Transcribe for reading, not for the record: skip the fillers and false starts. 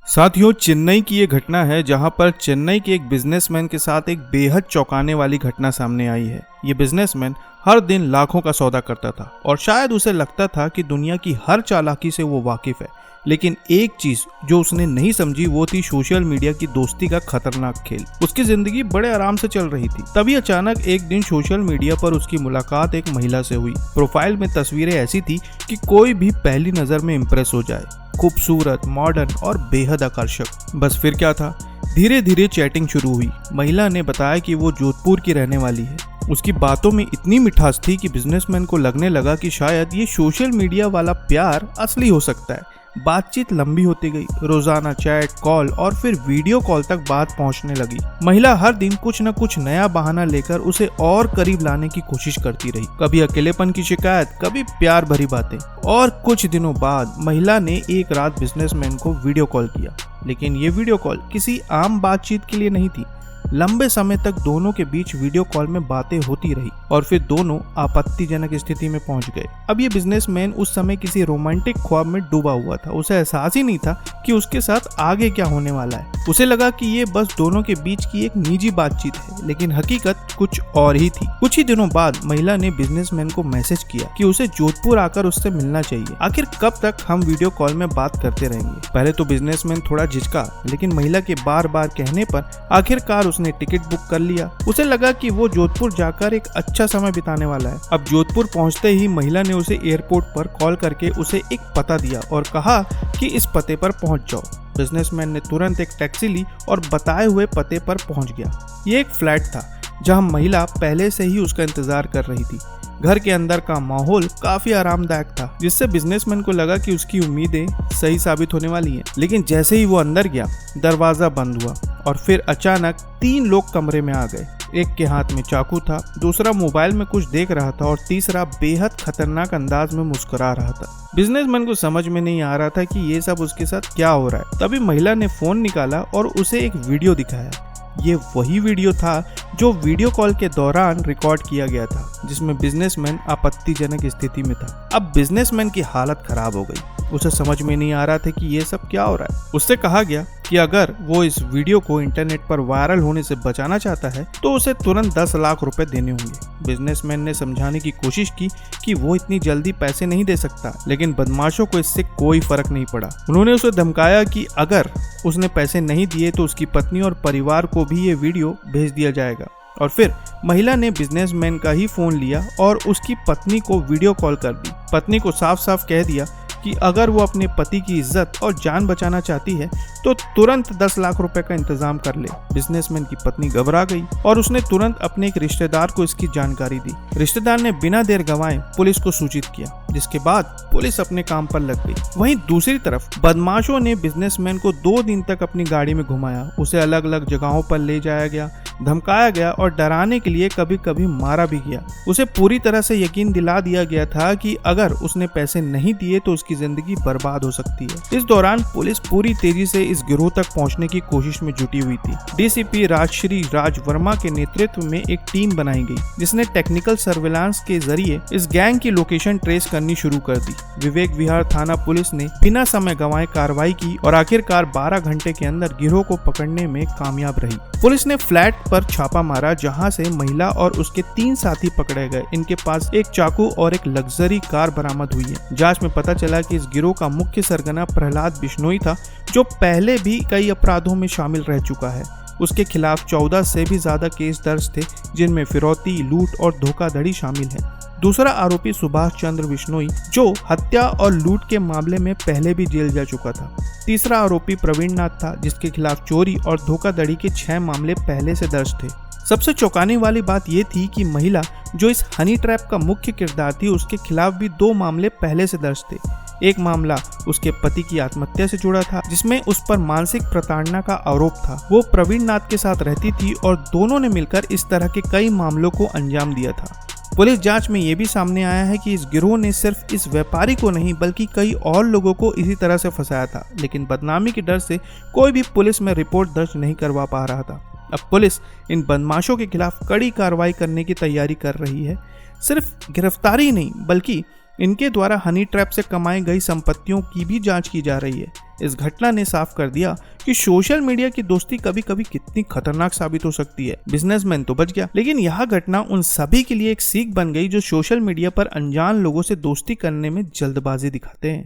साथियों, चेन्नई की ये घटना है जहां पर चेन्नई के एक बिजनेसमैन के साथ एक बेहद चौंकाने वाली घटना सामने आई है। ये बिजनेसमैन हर दिन लाखों का सौदा करता था और शायद उसे लगता था कि दुनिया की हर चालाकी से वो वाकिफ है, लेकिन एक चीज जो उसने नहीं समझी वो थी सोशल मीडिया की दोस्ती का खतरनाक खेल। उसकी जिंदगी बड़े आराम से चल रही थी, तभी अचानक एक दिन सोशल मीडिया पर उसकी मुलाकात एक महिला से हुई। प्रोफाइल में तस्वीरें ऐसी थी कि कोई भी पहली नजर में इंप्रेस हो जाए। खूबसूरत, मॉडर्न और बेहद आकर्षक। बस फिर क्या था, धीरे धीरे चैटिंग शुरू हुई। महिला ने बताया कि वो जोधपुर की रहने वाली है। उसकी बातों में इतनी मिठास थी कि बिजनेसमैन को लगने लगा कि शायद ये सोशल मीडिया वाला प्यार असली हो सकता है। बातचीत लंबी होती गई, रोजाना चैट, कॉल और फिर वीडियो कॉल तक बात पहुंचने लगी। महिला हर दिन कुछ न कुछ नया बहाना लेकर उसे और करीब लाने की कोशिश करती रही। कभी अकेलेपन की शिकायत, कभी प्यार भरी बातें। और कुछ दिनों बाद महिला ने एक रात बिजनेसमैन को वीडियो कॉल किया, लेकिन ये वीडियो कॉल किसी आम बातचीत के लिए नहीं थी। लंबे समय तक दोनों के बीच वीडियो कॉल में बातें होती रही और फिर दोनों आपत्तिजनक स्थिति में पहुंच गए। अब ये बिजनेसमैन उस समय किसी रोमांटिक ख्वाब में डूबा हुआ था। उसे एहसास ही नहीं था कि उसके साथ आगे क्या होने वाला है। उसे लगा कि ये बस दोनों के बीच की एक निजी बातचीत है, लेकिन हकीकत कुछ और ही थी। कुछ ही दिनों बाद महिला ने बिजनेसमैन को मैसेज किया कि उसे जोधपुर आकर उससे मिलना चाहिए। आखिर कब तक हम वीडियो कॉल में बात करते रहेंगे? पहले तो बिजनेसमैन थोड़ा झिझका, लेकिन महिला के बार बार कहने पर आखिरकार उसने टिकट बुक कर लिया। उसे लगा कि वो जोधपुर जाकर एक अच्छा समय बिताने वाला है। अब जोधपुर पहुंचते ही महिला ने उसे एयरपोर्ट पर कॉल करके उसे एक पता दिया और कहा कि इस पते पर पहुंच जाओ। बिजनेसमैन ने तुरंत एक टैक्सी ली और बताए हुए पते पर पहुंच गया। ये एक फ्लैट था जहां महिला पहले से ही उसका इंतजार कर रही थी। घर के अंदर का माहौल काफी आरामदायक था, जिससे बिजनेसमैन को लगा कि उसकी उम्मीदें सही साबित होने वाली हैं। लेकिन जैसे ही वो अंदर गया, दरवाजा बंद हुआ और फिर अचानक 3 लोग कमरे में आ गए। एक के हाथ में चाकू था, दूसरा मोबाइल में कुछ देख रहा था और तीसरा बेहद खतरनाक अंदाज में मुस्कुरा रहा था। बिजनेसमैन को समझ में नहीं आ रहा था कि ये सब उसके साथ क्या हो रहा है। तभी महिला ने फोन निकाला और उसे एक वीडियो दिखाया। ये वही वीडियो था जो वीडियो कॉल के दौरान रिकॉर्ड किया गया था, जिसमें बिजनेसमैन आपत्तिजनक स्थिति में था। अब बिजनेसमैन की हालत खराब हो गई। उसे समझ में नहीं आ रहा था कि ये सब क्या हो रहा है। उससे कहा गया कि अगर वो इस वीडियो को इंटरनेट पर वायरल होने से बचाना चाहता है तो उसे तुरंत 10 लाख रुपए देने होंगे। बिजनेसमैन ने समझाने की कोशिश की कि वो इतनी जल्दी पैसे नहीं दे सकता, लेकिन बदमाशों को इससे कोई फर्क नहीं पड़ा। उन्होंने उसे धमकाया कि अगर उसने पैसे नहीं दिए तो उसकी पत्नी और परिवार को भी ये वीडियो भेज दिया जाएगा। और फिर महिला ने बिजनेसमैन का ही फोन लिया और उसकी पत्नी को वीडियो कॉल कर दी। पत्नी को साफ साफ कह दिया कि अगर वो अपने पति की इज्जत और जान बचाना चाहती है तो तुरंत 10 लाख रुपए का इंतजाम कर ले। बिजनेसमैन की पत्नी घबरा गई और उसने तुरंत अपने एक रिश्तेदार को इसकी जानकारी दी। रिश्तेदार ने बिना देर गंवाए पुलिस को सूचित किया, जिसके बाद पुलिस अपने काम पर लग गई। वहीं दूसरी तरफ बदमाशों ने बिजनेसमैन को 2 दिन तक अपनी गाड़ी में घुमाया। उसे अलग अलग जगहों पर ले जाया गया, धमकाया गया और डराने के लिए कभी कभी मारा भी गया। उसे पूरी तरह से यकीन दिला दिया गया था कि अगर उसने पैसे नहीं दिए तो उसकी जिंदगी बर्बाद हो सकती है। इस दौरान पुलिस पूरी तेजी से इस गिरोह तक पहुंचने की कोशिश में जुटी हुई थी। डीसीपी राजश्री राज वर्मा के नेतृत्व में एक टीम बनाई गई, जिसने टेक्निकल सर्विलांस के जरिए इस गैंग की लोकेशन ट्रेस करनी शुरू कर दी। विवेक विहार थाना पुलिस ने बिना समय गंवाए कार्रवाई की और आखिरकार 12 घंटे के अंदर गिरोह को पकड़ने में कामयाब रही। पुलिस ने फ्लैट पर छापा मारा, जहां से महिला और उसके 3 साथी पकड़े गए। इनके पास एक चाकू और एक लग्जरी कार बरामद हुई है। जांच में पता चला कि इस गिरोह का मुख्य सरगना प्रहलाद बिश्नोई था, जो पहले भी कई अपराधों में शामिल रह चुका है। उसके खिलाफ 14 से भी ज्यादा केस दर्ज थे, जिनमें फिरौती, लूट और धोखाधड़ी शामिल है। दूसरा आरोपी सुभाष चंद्र बिश्नोई, जो हत्या और लूट के मामले में पहले भी जेल जा चुका था। तीसरा आरोपी प्रवीण नाथ था, जिसके खिलाफ चोरी और धोखाधड़ी के 6 मामले पहले से दर्ज थे। सबसे चौंकाने वाली बात यह थी कि महिला, जो इस हनी ट्रैप का मुख्य किरदार थी, उसके खिलाफ भी 2 मामले पहले से दर्ज थे। एक मामला उसके पति की आत्महत्या से जुड़ा था, जिसमें उस पर मानसिक प्रताड़ना का आरोप था। वो प्रवीण नाथ के साथ रहती थी और दोनों ने मिलकर इस तरह के कई मामलों को अंजाम दिया था। पुलिस जांच में ये भी सामने आया है कि इस गिरोह ने सिर्फ इस व्यापारी को नहीं बल्कि कई और लोगों को इसी तरह से फंसाया था, लेकिन बदनामी के डर से कोई भी पुलिस में रिपोर्ट दर्ज नहीं करवा पा रहा था। अब पुलिस इन बदमाशों के खिलाफ कड़ी कार्रवाई करने की तैयारी कर रही है। सिर्फ गिरफ्तारी नहीं, बल्कि इनके द्वारा हनी ट्रैप से कमाई गई संपत्तियों की भी जांच की जा रही है। इस घटना ने साफ कर दिया कि सोशल मीडिया की दोस्ती कभी कभी कितनी खतरनाक साबित हो सकती है। बिजनेसमैन तो बच गया, लेकिन यह घटना उन सभी के लिए एक सीख बन गई जो सोशल मीडिया पर अनजान लोगों से दोस्ती करने में जल्दबाजी दिखाते हैं।